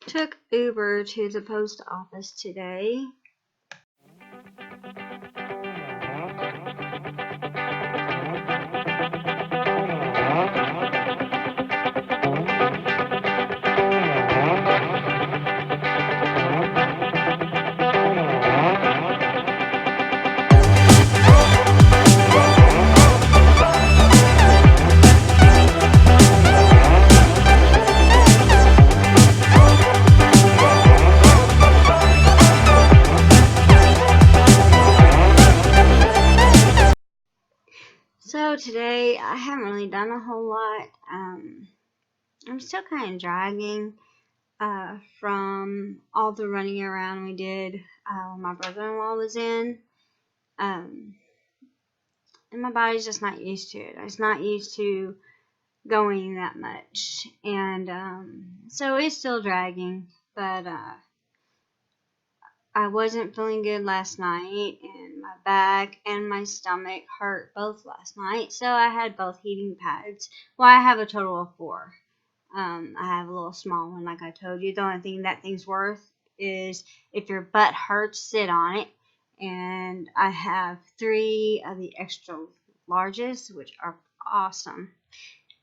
Took Uber to the post office today. So today I haven't really done a whole lot. I'm still kind of dragging from all the running around we did when my brother-in-law was in. And my body's just not used to it. It's not used to going that much. And so it's still dragging. But I wasn't feeling good last night, and my back and my stomach hurt both last night, so I had both heating pads. Well, I have a total of 4. I have a little small one, like I told you. The only thing that thing's worth is if your butt hurts, sit on it. And I have 3 of the extra larges, which are awesome.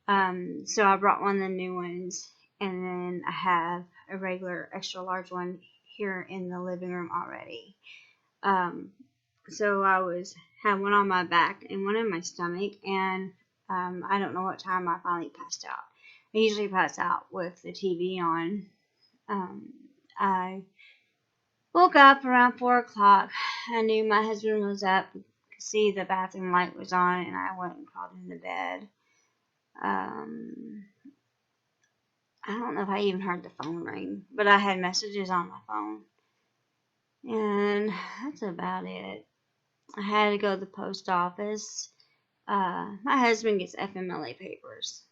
So I brought one of the new ones, and then I have a regular extra large one here in the living room already. So I had one on my back and one in my stomach, and I don't know what time I finally passed out. I usually pass out with the TV on. I woke up around 4 o'clock. I knew my husband was up. I could see the bathroom light was on, and I went and crawled into bed. I don't know if I even heard the phone ring, but I had messages on my phone. And that's about it. I had to go to the post office. My husband gets FMLA papers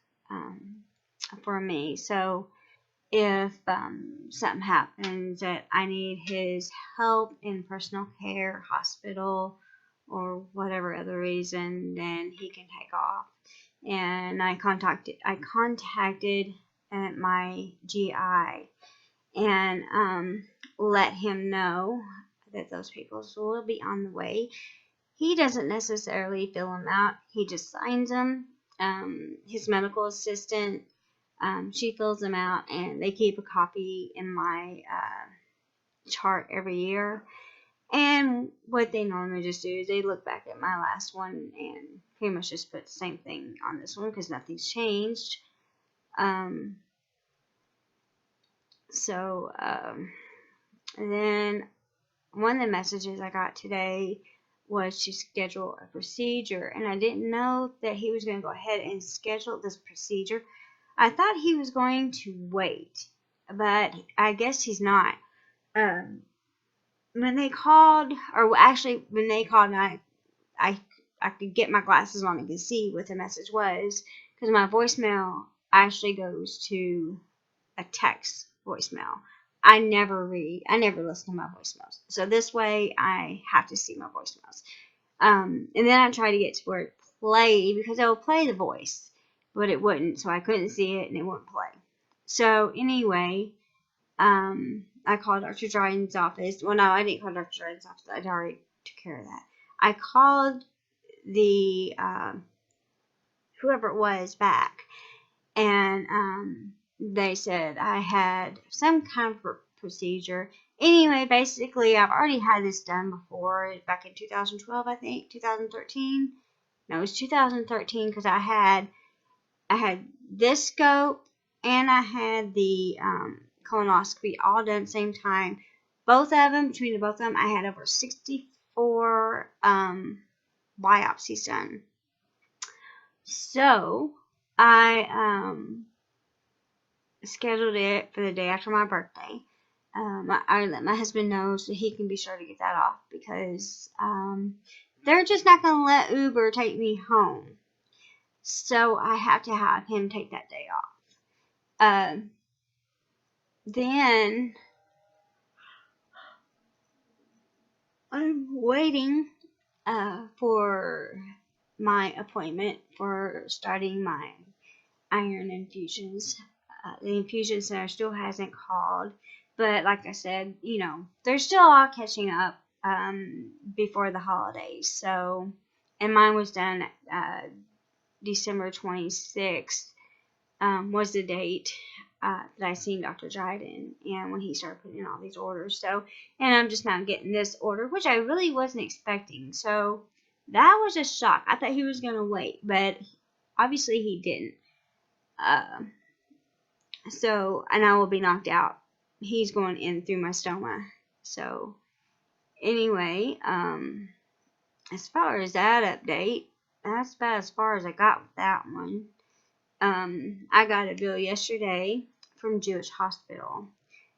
for me. So if something happens that I need his help in personal care, hospital, or whatever other reason, then he can take off. And I contacted my GI and let him know that those people will be on the way. He doesn't necessarily fill them out. He just signs them. His medical assistant, she fills them out, and they keep a copy in my chart every year. And what they normally just do is they look back at my last one and pretty much just put the same thing on this one because nothing's changed. And then one of the messages I got today was to schedule a procedure, and I didn't know that he was going to go ahead and schedule this procedure. I thought he was going to wait, but I guess he's not. When they called, I could get my glasses on and could see what the message was, because my voicemail actually goes to a text voicemail. I never listen to my voicemails. So this way I have to see my voicemails. And then I try to get to where it played, because it will play the voice, but it wouldn't. So I couldn't see it and it wouldn't play. So anyway, I called Dr. Dryden's office. Well, no, I didn't call Dr. Dryden's office. I'd already took care of that. I called the whoever it was back, and they said I had some kind of procedure. Anyway, basically, I've already had this done before, back in 2012, I think, 2013. No, it was 2013, because I had this scope and I had the colonoscopy all done at the same time. Both of them, between both of them, I had over 64 biopsies done. So I scheduled it for the day after my birthday. I let my husband know so he can be sure to get that off, because they're just not going to let Uber take me home. So I have to have him take that day off. Then I'm waiting for my appointment for starting my iron infusions. the infusion center still hasn't called. But like I said, they're still all catching up before the holidays. So, and mine was done December 26th was the date that I seen Dr. Dryden, and when he started putting in all these orders. So, and I'm just now getting this order, which I really wasn't expecting. So that was a shock. I thought he was going to wait, but obviously he didn't. So, and I will be knocked out. He's going in through my stoma. So, anyway, as far as that update, that's about as far as I got with that one. I got a bill yesterday from Jewish Hospital,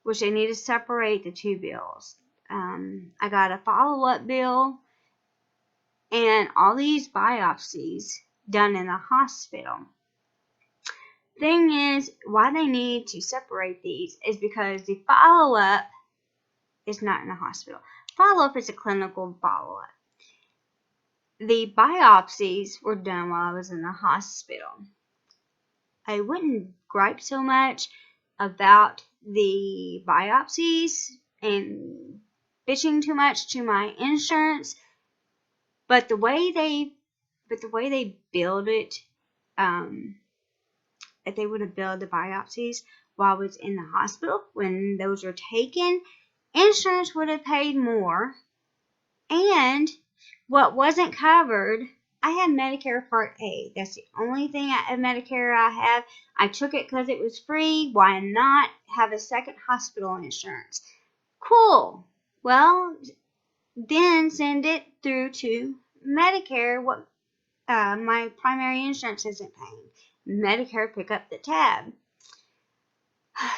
which they need to separate the two bills. I got a follow-up bill and all these biopsies done in the hospital. Thing is, why they need to separate these is because the follow-up is not in the hospital. Follow-up is a clinical follow-up. The biopsies were done while I was in the hospital. I wouldn't gripe so much about the biopsies and bitching too much to my insurance, but the way they billed it, if they would have billed the biopsies while I was in the hospital when those were taken, insurance would have paid more. And what wasn't covered, I had Medicare Part A. That's the only thing of Medicare I have. I took it because it was free. Why not have a second hospital insurance? Cool. Well, then send it through to Medicare. What my primary insurance isn't paying. Medicare pick up the tab.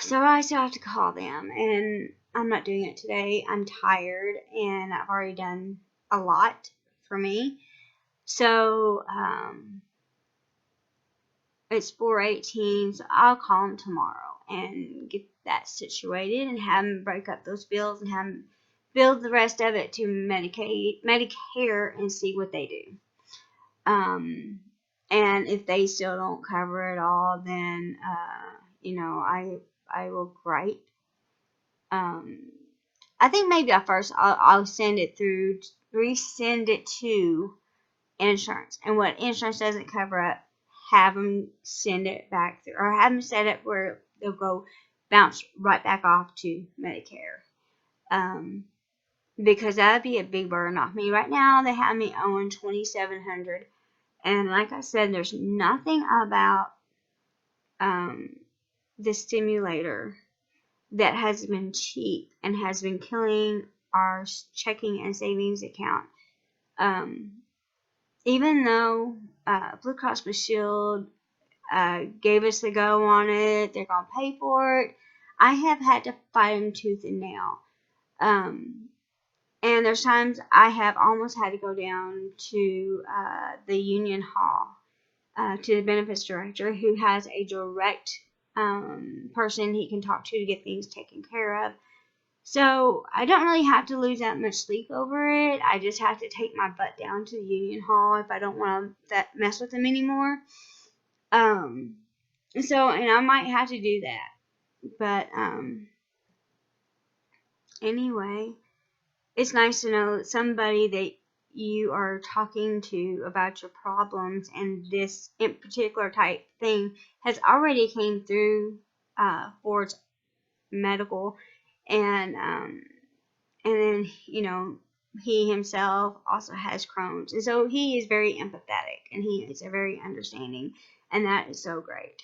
So I still have to call them, and I'm not doing it today. I'm tired, and I've already done a lot for me. So, it's 4:18, so I'll call them tomorrow and get that situated and have them break up those bills and have them bill the rest of it to Medicare and see what they do. And if they still don't cover it all, then, I will gripe. I think maybe at first I'll send it through, resend it to insurance, and what insurance doesn't cover up, have them send it back through, or have them set it where they'll go bounce right back off to Medicare, because that'd be a big burden off me. Right now they have me owing $2,700, and like I said, there's nothing about the stimulator that has been cheap and has been killing our checking and savings account. Even though Blue Cross Blue Shield gave us the go on it, they're going to pay for it, I have had to fight them tooth and nail. And there's times I have almost had to go down to the union hall, to the benefits director, who has a direct person he can talk to get things taken care of. So I don't really have to lose that much sleep over it. I just have to take my butt down to the union hall if I don't want to mess with them anymore. And I might have to do that. But anyway, it's nice to know that somebody that you are talking to about your problems and this in particular type thing has already came through for its medical, and then he himself also has Crohn's, and so he is very empathetic and he is very understanding, and that is so great.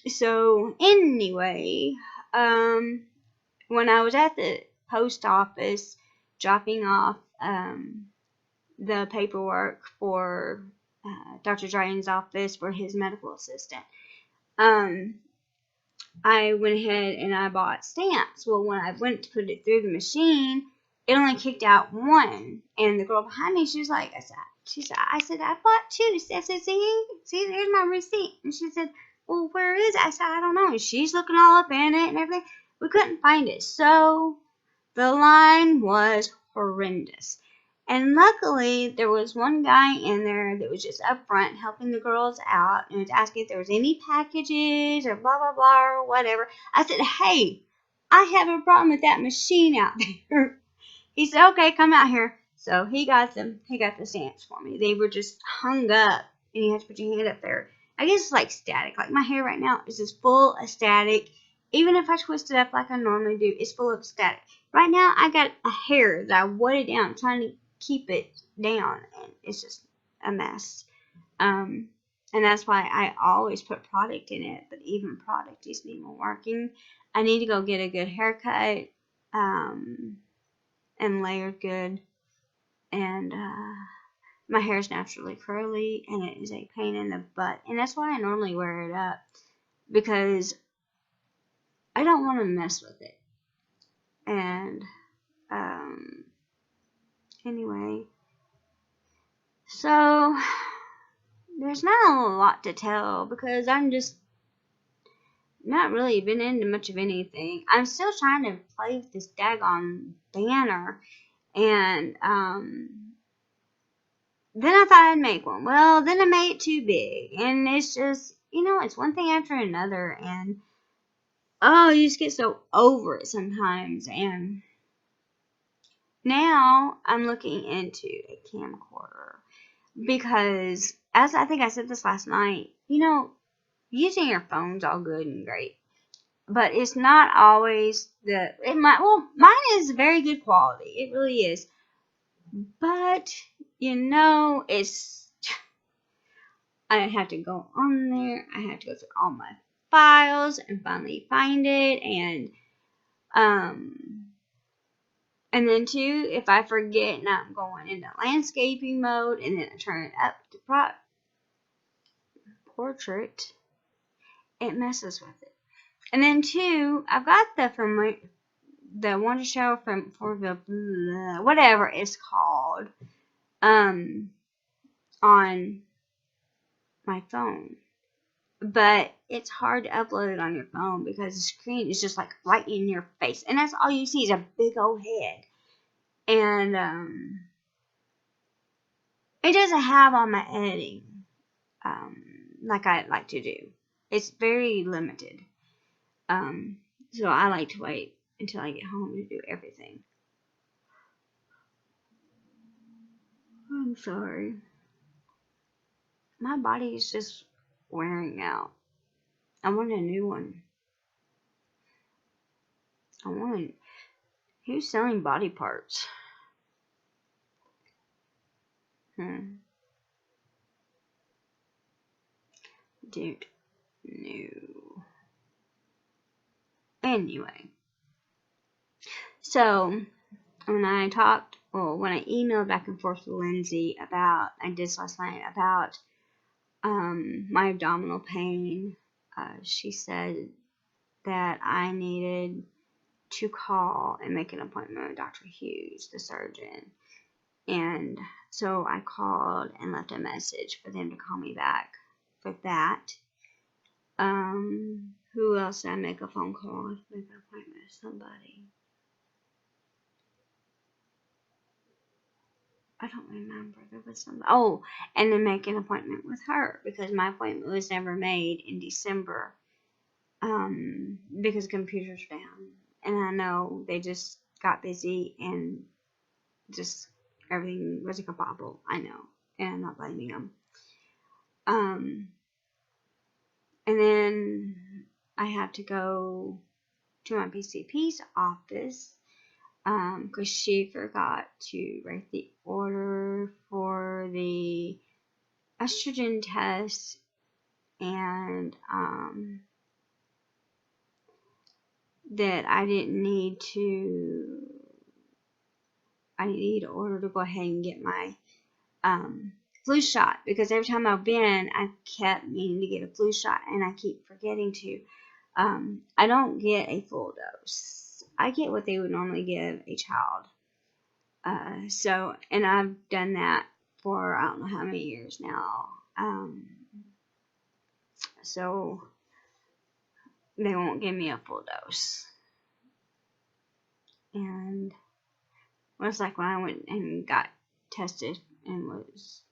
So anyway, when I was at the post office dropping off the paperwork for Dr. Dryden's office for his medical assistant, I went ahead and I bought stamps. Well, when I went to put it through the machine, it only kicked out one. And the girl behind me, she was like, I said, I bought two. I said, see, there's my receipt. And she said, well, where is it? I said, I don't know. And she's looking all up in it and everything. We couldn't find it. So the line was horrendous. And luckily, there was one guy in there that was just up front helping the girls out and was asking if there was any packages or blah, blah, blah, or whatever. I said, hey, I have a problem with that machine out there. He said, okay, come out here. So he got the stamps for me. They were just hung up, and you have to put your hand up there. I guess it's like static. Like my hair right now is just full of static. Even if I twist it up like I normally do, it's full of static. Right now, I got a hair that I weighted down, trying to keep it down, and it's just a mess. And that's why I always put product in it, but even product isn't even working. I need to go get a good haircut, and layered good, and my hair is naturally curly, and it is a pain in the butt, and that's why I normally wear it up, because I don't want to mess with it. And anyway, so there's not a lot to tell because I'm just not really been into much of anything. I'm still trying to play with this daggone banner, and then I thought I'd make one. Well, then I made it too big, and it's just, it's one thing after another, and you just get so over it sometimes. And now I'm looking into a camcorder because, as I think I said this last night, using your phone's all good and great, but it's not always mine is very good quality. It really is. But, I have to go on there. I have to go through all my files and finally find it. And then too, if I forget and I'm going into landscaping mode and then I turn it up to portrait, it messes with it. And then too, I've got the Wonder Shower for the whatever it's called on my phone. But it's hard to upload it on your phone because the screen is just like right in your face. And that's all you see is a big old head. And it doesn't have all my editing like I like to do. It's very limited. So I like to wait until I get home to do everything. I'm sorry. My body is just wearing out. I want a new one. Who's selling body parts? Dude, no. Anyway, so when I emailed back and forth with Lindsay I did this last night about my abdominal pain, she said that I needed to call and make an appointment with Dr. Hughes, the surgeon. And so I called and left a message for them to call me back for that. Who else did I make a phone call with? Make an appointment with somebody. I don't remember. There was somebody. Oh, and then make an appointment with her because my appointment was never made in December. Because computers were down. And I know they just got busy and just everything was a kabobble. I know. And I'm not blaming them. And then I have to go to my PCP's office because she forgot to write the order for the estrogen test and that I need to order to go ahead and get my flu shot because every time I've been, I kept meaning to get a flu shot and I keep forgetting to. I don't get a full dose. I get what they would normally give a child. And I've done that for I don't know how many years now. So they won't give me a full dose. And it was like when I went and got tested and was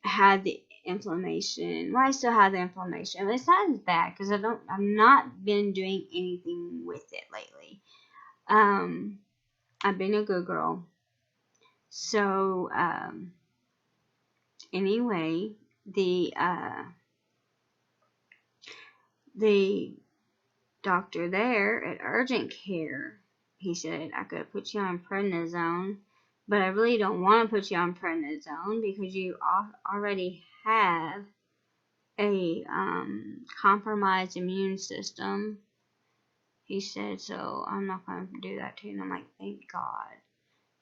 had the inflammation. Well, I still have the inflammation, but it's not as bad because I've not been doing anything with it lately. I've been a good girl. So anyway, the doctor there at urgent care, he said I could put you on prednisone, but I really don't want to put you on prednisone because you already have a compromised immune system. He said, so I'm not going to do that to you. And I'm like, thank God.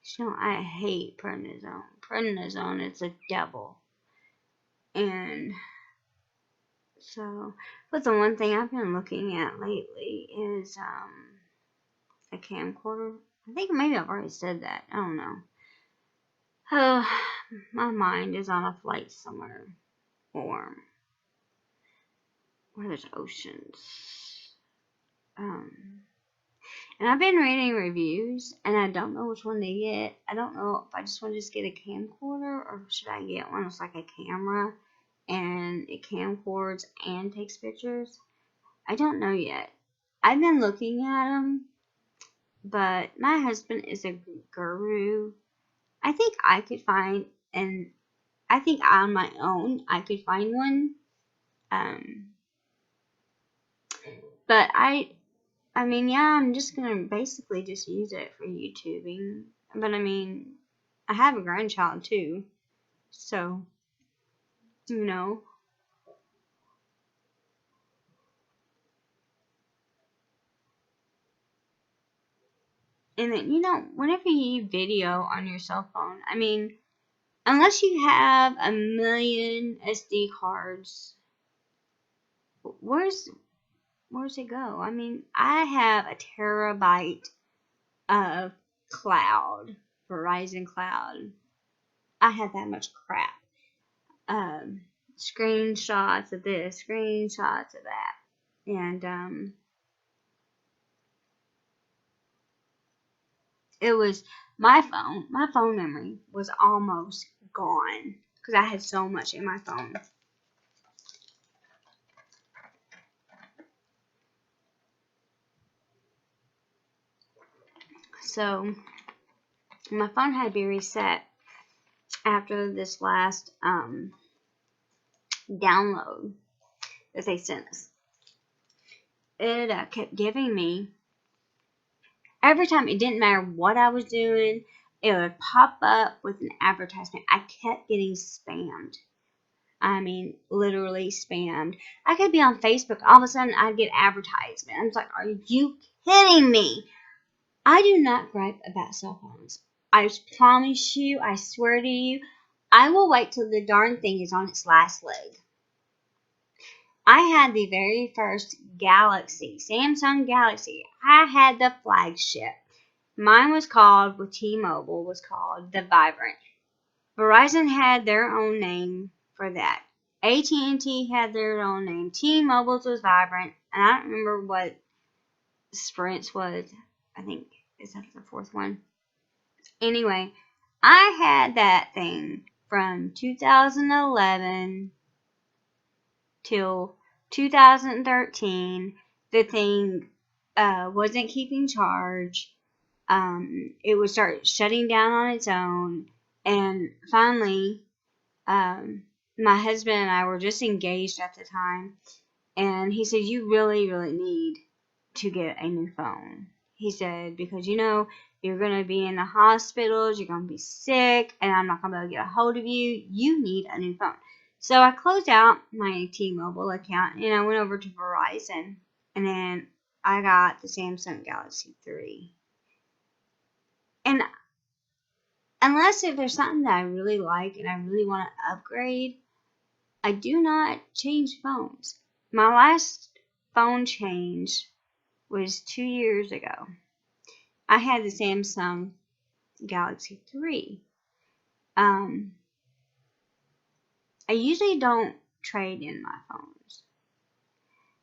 So I hate prednisone. Prednisone is the devil. And so, but the one thing I've been looking at lately is a camcorder. I think maybe I've already said that. I don't know. Oh, my mind is on a flight somewhere warm where there's oceans. And I've been reading reviews, and I don't know which one to get. I don't know if I just want to just get a camcorder, or should I get one that's like a camera, and it camcords and takes pictures. I don't know yet. I've been looking at them, but my husband is a guru. I think I could find, and I think on my own I could find one. But I mean, yeah, I'm just gonna basically just use it for YouTubing. But I mean, I have a grandchild too, so you know. And then whenever you video on your cell phone, I mean, unless you have a million SD cards, where's it go? I mean, I have a terabyte of cloud, Verizon cloud. I have that much crap. Screenshots of this, screenshots of that, and it was my phone memory was almost gone because I had so much in my phone. So my phone had to be reset after this last download that they sent us. It kept giving me, every time, it didn't matter what I was doing, it would pop up with an advertisement. I kept getting spammed. I mean, literally spammed. I could be on Facebook, all of a sudden I'd get advertisement. I was like, are you kidding me? I do not gripe about cell phones. I promise you, I swear to you, I will wait till the darn thing is on its last leg. I had the very first Galaxy, Samsung Galaxy. I had the flagship. Mine was called, with T-Mobile, was called the Vibrant. Verizon had their own name for that. AT&T had their own name. T-Mobile's was Vibrant. And I don't remember what Sprint's was. I think, is that the fourth one? Anyway, I had that thing from 2011 till 2013. The thing wasn't keeping charge. It would start shutting down on its own. And finally, my husband and I were just engaged at the time. And he said, you really, really need to get a new phone. He said, because you're going to be in the hospitals, you're going to be sick, and I'm not going to be able to get a hold of you. You need a new phone. So I closed out my T-Mobile account, and I went over to Verizon, and then I got the Samsung Galaxy 3. And unless if there's something that I really like and I really want to upgrade, I do not change phones. My last phone change was 2 years ago. I had the Samsung Galaxy 3. I usually don't trade in my phones,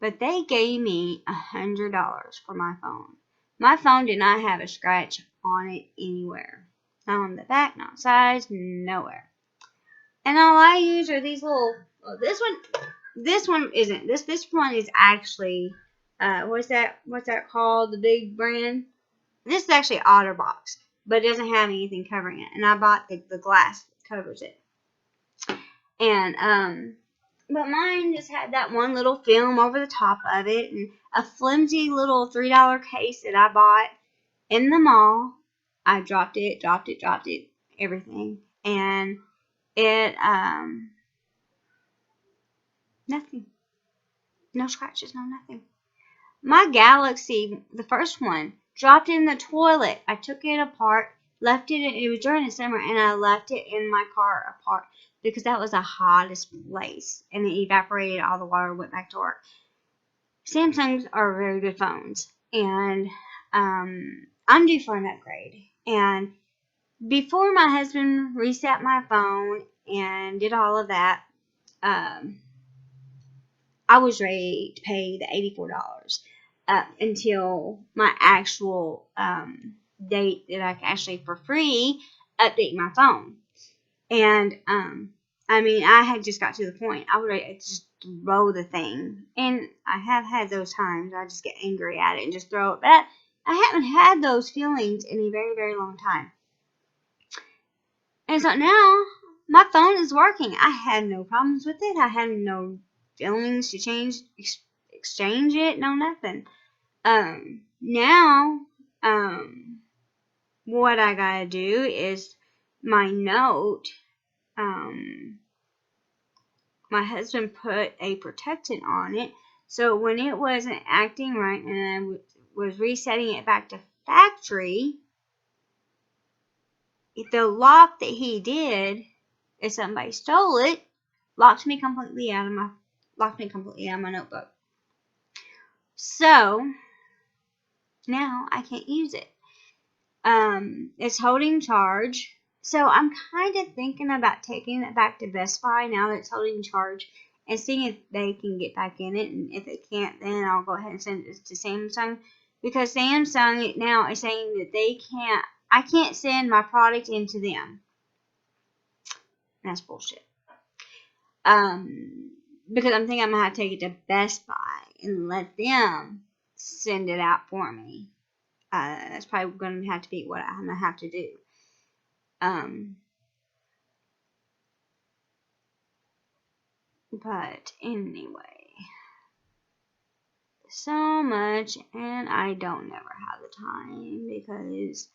but they gave me $100 for my phone. My phone did not have a scratch on it anywhere. not on the back, not sides, nowhere. And all I use are these little. Well, this one isn't. This one is actually. What's that called? The big brand. This is actually OtterBox, but it doesn't have anything covering it. And I bought the glass that covers it. And but mine just had that one little film over the top of it, and a flimsy little $3 case that I bought in the mall. I dropped it, everything, and it nothing, no scratches, no nothing. My Galaxy, the first one, dropped in the toilet. I took it apart, left it. It was during the summer, and I left it in my car apart because that was the hottest place, and it evaporated all the water, went back to work. Samsungs are very good phones, and I'm due for an upgrade. And before my husband reset my phone and did all of that, I was ready to pay the $84 up until my actual date that I can actually for free update my phone. And I mean, I had just got to the point I was ready to just throw the thing, and I have had those times I just get angry at it and just throw it. But I haven't had those feelings in a very, very long time. And so now my phone is working. I had no problems with it. I had no feelings to exchange it, no nothing. Now, what I gotta do is my note. My husband put a protectant on it, so when it wasn't acting right and I was resetting it back to factory, the lock that he did, if somebody stole it, locked me completely out of my notebook. So now I can't use it. It's holding charge. So I'm kind of thinking about taking it back to Best Buy now that it's holding charge and seeing if they can get back in it. And if they can't, then I'll go ahead and send it to Samsung, because Samsung now is saying that I can't send my product into them. That's bullshit. Because I'm thinking I'm going to have to take it to Best Buy and let them send it out for me. That's probably going to have to be what I'm going to have to do. But anyway, so much, and I don't never have the time because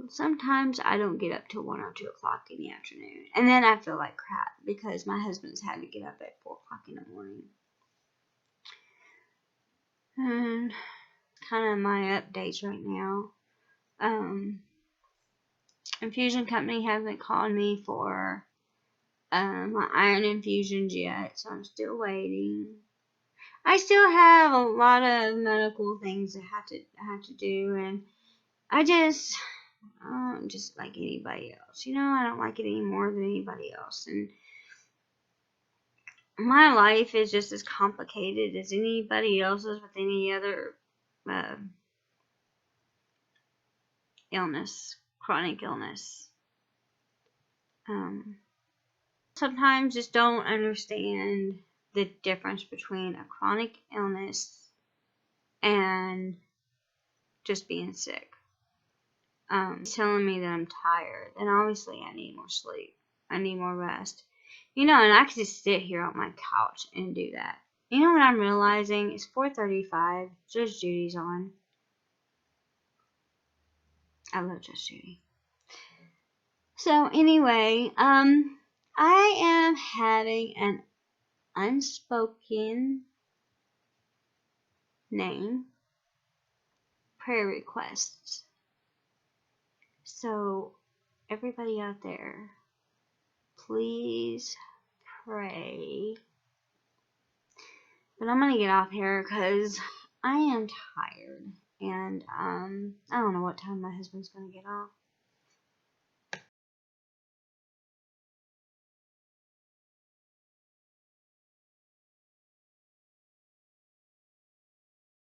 sometimes I don't get up till 1 or 2 o'clock in the afternoon, and then I feel like crap because my husband's had to get up at 4 o'clock in the morning. And kind of my updates right now. Infusion company hasn't called me for my iron infusions yet, so I'm still waiting. I still have a lot of medical things I have to do, and I just like anybody else. I don't like it any more than anybody else, and my life is just as complicated as anybody else's with any other illness, chronic illness. Sometimes just don't understand the difference between a chronic illness and just being sick. Telling me that I'm tired, and obviously I need more sleep. I need more rest. And I could just sit here on my couch and do that. What I'm realizing? It's 4:35. Judge Judy's on. I love Judge Judy. So anyway, I am having an unspoken name prayer requests. So everybody out there, please pray. But I'm gonna get off here because I am tired, and I don't know what time my husband's gonna get off.